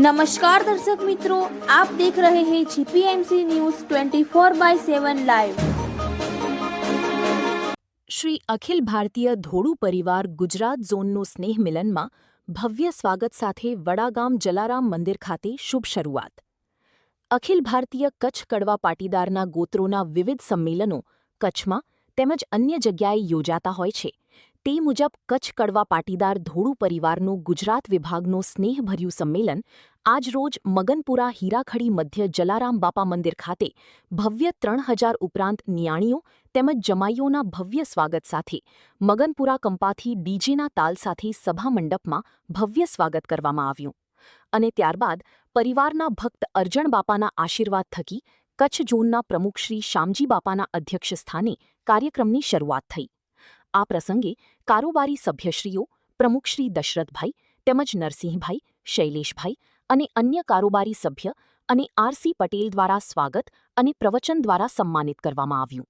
नमस्कार दर्शक मित्रों, आप देख रहे हैं जीपीएमसी न्यूज 24/7 लाइव। શ્રી અખિલ ભારતીય ધોળુ પરિવાર ગુજરાત ઝોનનું સ્નેહ મિલનમાં ભવ્ય સ્વાગત સાથે વડાગામ જલારામ મંદિર ખાતે શુભ શરૂઆત. અખિલ ભારતીય કચ્છ કડવા પાટીદારના ગોત્રોના વિવિધ સંમેલનો કચ્છમાં તેમજ અન્ય જગ્યાએ યોજાતા હોય છે. તે મુજબ કચ્છ કડવા પાટીદાર ધોળુ પરિવારનું ગુજરાત વિભાગનું સ્નેહભર્યું સંમેલન આજરોજ મગનપુરા હીરાખડી મધ્ય જલારામ બાપા મંદિર ખાતે ભવ્ય 3000 ઉપરાંત નિયાણીઓ તેમજ જમાઈઓના ભવ્ય સ્વાગત સાથે મગનપુરા કંપાથી ડીજેના તાલ સાથે સભામંડપમાં ભવ્ય સ્વાગત કરવામાં આવ્યું અને ત્યારબાદ પરિવારના ભક્ત અરજણ બાપાના આશીર્વાદ થકી કચ્છ ઝોનના પ્રમુખ શ્રી શામજી બાપાના અધ્યક્ષસ્થાને કાર્યક્રમની શરૂઆત થઈ. આ પ્રસંગે કારોબારી સભ્યશ્રીઓ પ્રમુખ શ્રી દશરથભાઈ તેમજ નરસિંહભાઈ, શૈલેષભાઈ અને અન્ય કારોબારી સભ્ય અને આરસી પટેલ દ્વારા સ્વાગત અને પ્રવચન દ્વારા સન્માનિત કરવામાં આવ્યું.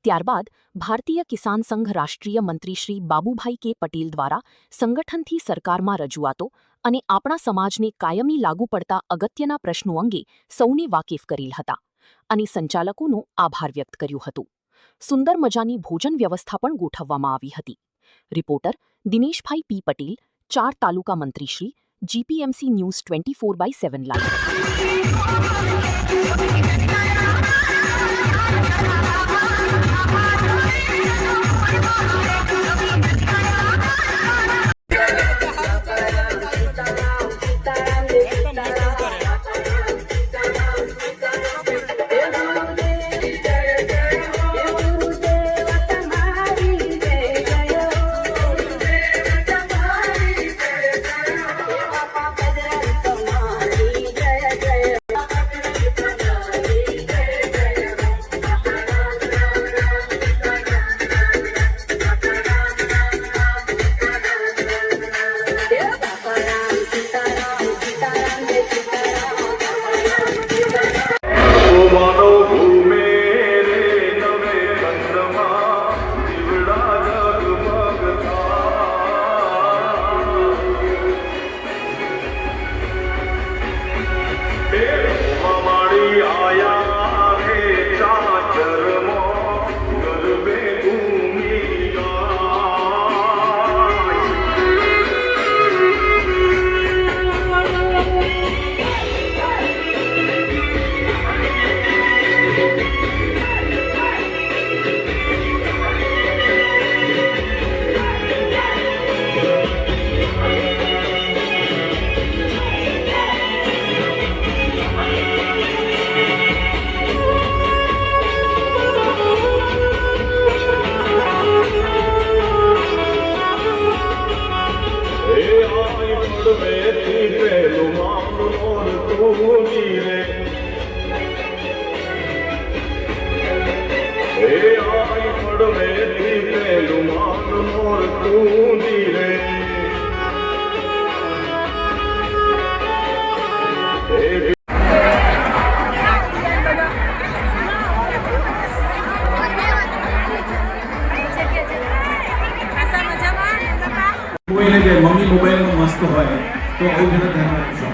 ત્યારબાદ ભારતીય કિસાન સંઘ રાષ્ટ્રીય મંત્રી શ્રી બાબુભાઈ કે પટેલ દ્વારા સંગઠનથી સરકારમાં રજૂઆતો અને આપણા સમાજને કાયમી લાગુ પડતા અગત્યના પ્રશ્નો અંગે સૌને વાકેફ કરેલ હતા અને સંચાલકોનો આભાર વ્યક્ત કર્યો હતો. સુંદર મજાની ભોજન વ્યવસ્થા પણ ગોઠવવામાં આવી હતી. રિપોર્ટર દિનેશભાઈ પી પટેલ, 4 તાલુકા મંત્રીશ્રી, જીપીએમસી ન્યૂઝ 24/7 લાઈવ. કોઈને કે મમ્મી મોબાઈલમાં મસ્ત હોય તો આવું જરા ધ્યાન રાખજો.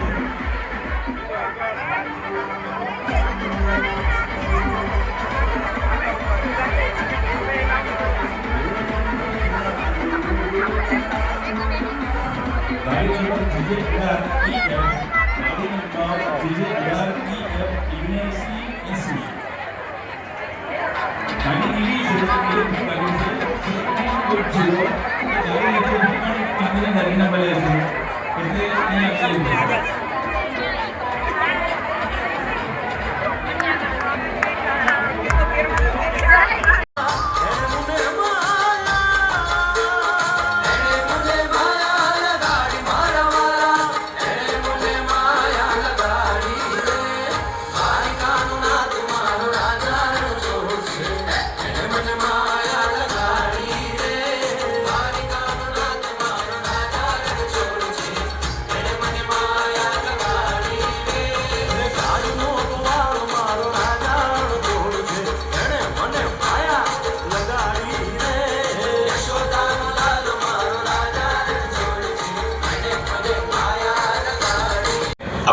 ગાડી નંબર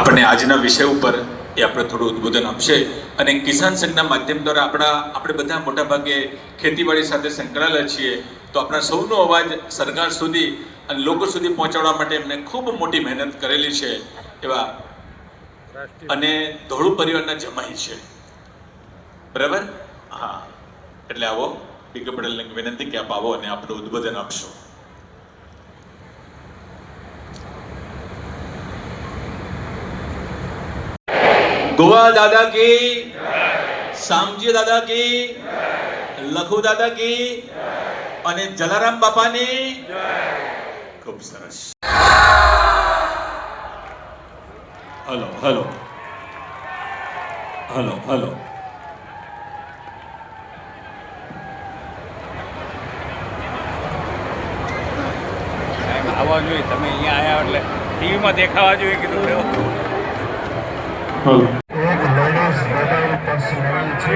આપણને આજના વિષય ઉપર એ આપણે થોડું ઉદ્બોધન આપશે અને કિસાન સંઘના માધ્યમ દ્વારા આપણે બધા મોટાભાગે ખેતીવાડી સાથે સંકળાયેલા છીએ, તો આપણા સૌનો અવાજ સરકાર સુધી અને લોકો સુધી પહોંચાડવા માટે એમને ખૂબ મોટી મહેનત કરેલી છે એવા અને ધોળુ પરિવારના જમાઈ છે, બરાબર? હા, એટલે આવો પીકે પટેલને વિનંતી કે આપ આવો અને આપણું ઉદ્બોધન આપશો. ગોવા દાદા કી, શામજી દાદા કી, લખુ દાદા કી અને જલારામ બાપાની ખૂબ સરસ. હલો હલો હલો હલો આવવા જોઈએ. તમે અહીંયા આવ્યા એટલે ટીવીમાં દેખાવા જોઈએ કીધું હલો. એક લેડીઝ મોબાઈલ પર્સનલ છે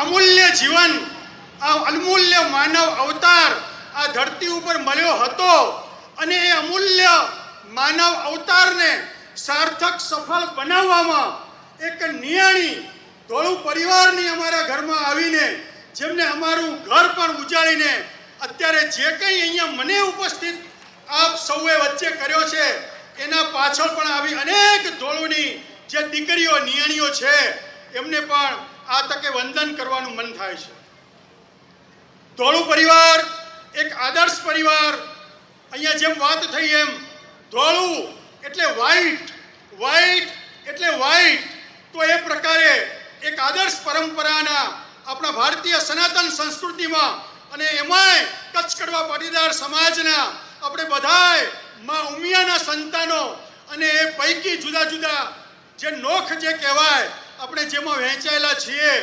અમૂલ્ય જીવન, આ અમૂલ્ય માનવ અવતાર આ ધરતી ઉપર મળ્યો હતો અને એ અમૂલ્ય માનવ અવતારને સાર્થક સફળ બનાવવામાં એક નિયાણી ધોળુ પરિવારની અમારા ઘરમાં આવીને જેમને અમારું ઘર પણ ઉજાડીને અત્યારે જે કંઈ અહીંયા મને ઉપસ્થિત આપ સૌએ વચ્ચે કર્યો છે એના પાછળ પણ આવી અનેક ધોળુની જે દીકરીઓ નિયાણીઓ છે એમને પણ આ તકે વંદન કરવાનું મન થાય છે. ધોળુ પરિવાર એક આદર્શ પરિવાર. અહીંયા જેમ વાત થઈ એમ ધોળુ એટલે વ્હાઈટ, વ્હાઈટ એટલે વ્હાઈટ. તો એ પ્રકારે એક આદર્શ પરંપરાના આપણા ભારતીય સનાતન સંસ્કૃતિમાં અને એમાંય કચ્છ કડવા પાટીદાર સમાજના આપણે બધાય માં ઉમિયાના સંતાનો અને એ પૈકી જુદા જુદા જે નોખ જે કહેવાય આપણે જેમાં વહેંચાયેલા છીએ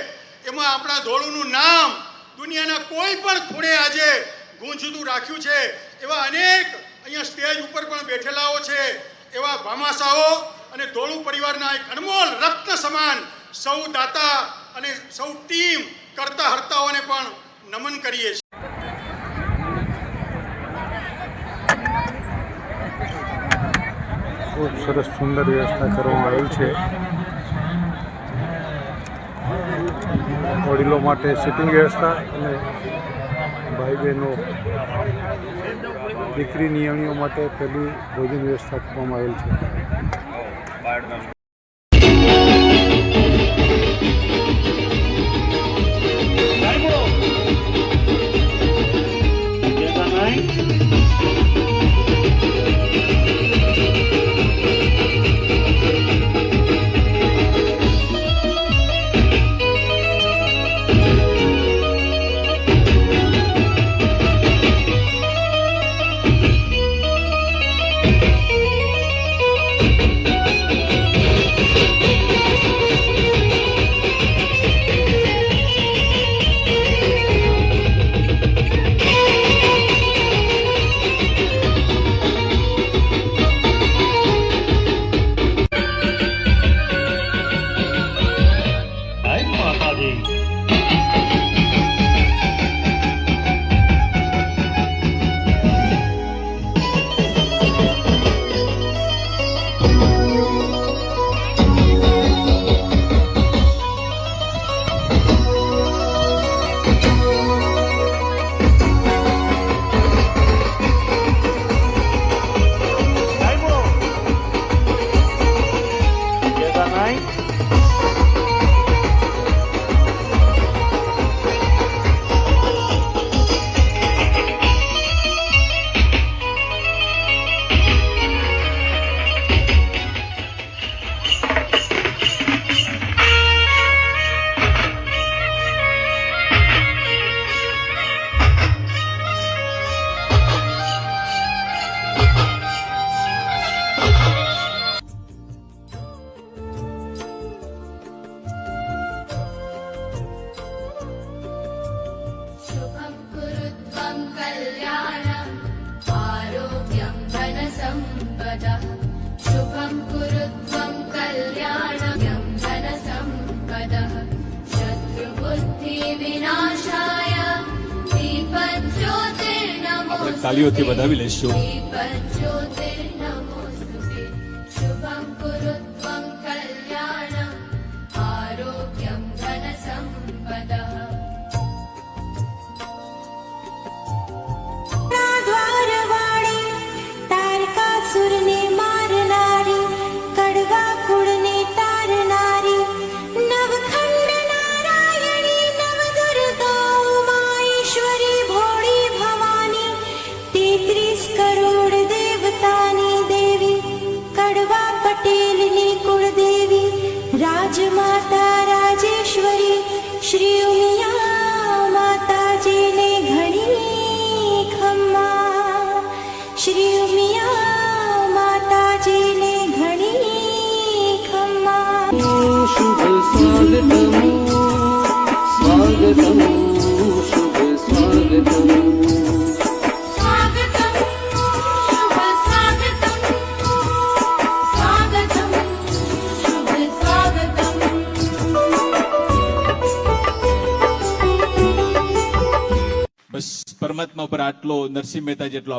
એમાં આપણા ધોળુનું નામ દુનિયાના કોઈ પણ ખૂણે આજે ગૂંજતું રાખ્યું છે. એવા અનેક અહીંયા સ્ટેજ ઉપર પણ બેઠેલાઓ છે, એવા ભામાશાઓ અને ધોળુ પરિવારના એક અનમોલ રત્ન સમાન સૌ દાતા અને સૌ ટીમ કરતા હર્તાઓને પણ નમન કરીએ છીએ. ખૂબ સરસ સુંદર વ્યવસ્થા કરવામાં આવેલ છે. વડીલો માટે સિટિંગ વ્યવસ્થા અને ભાઈ બહેનો દીકરી નિયણીઓ માટે પહેલી ભોજન વ્યવસ્થા કરવામાં આવેલ છે. તાળીઓથી વધાવી લઈશું. ज्योतिर्नमोस्तुते शुभं कुरु त्वं कल्याणम् आरोग्यं धनसम्पदः દ્વારવાળી તારકાસુરને મારનારી કડવા કુળને તારનારી નવખંડ નારાયણી નવદુર્ગા ઉમાઈશ્વરી ભોળી ભવાની 33 કરોડ દેવતાની દેવી કડવા પટેલની કુળદેવી રાજમાતા રાજેશ્વરી શ્રી ઉમિયા માતાજીને ઘણી ખમ્મા શ્રી ઉમિયા માતાજીને ઘણી ખમ્મા शुभ स्वागतम स्वागतम शुभ स्वागतम स्वागतं शुभ स्वागतं स्वागतं शुभ स्वागतं બસ પરમાત્મા ઉપર આટલો નરસિંહ મહેતા જેટલો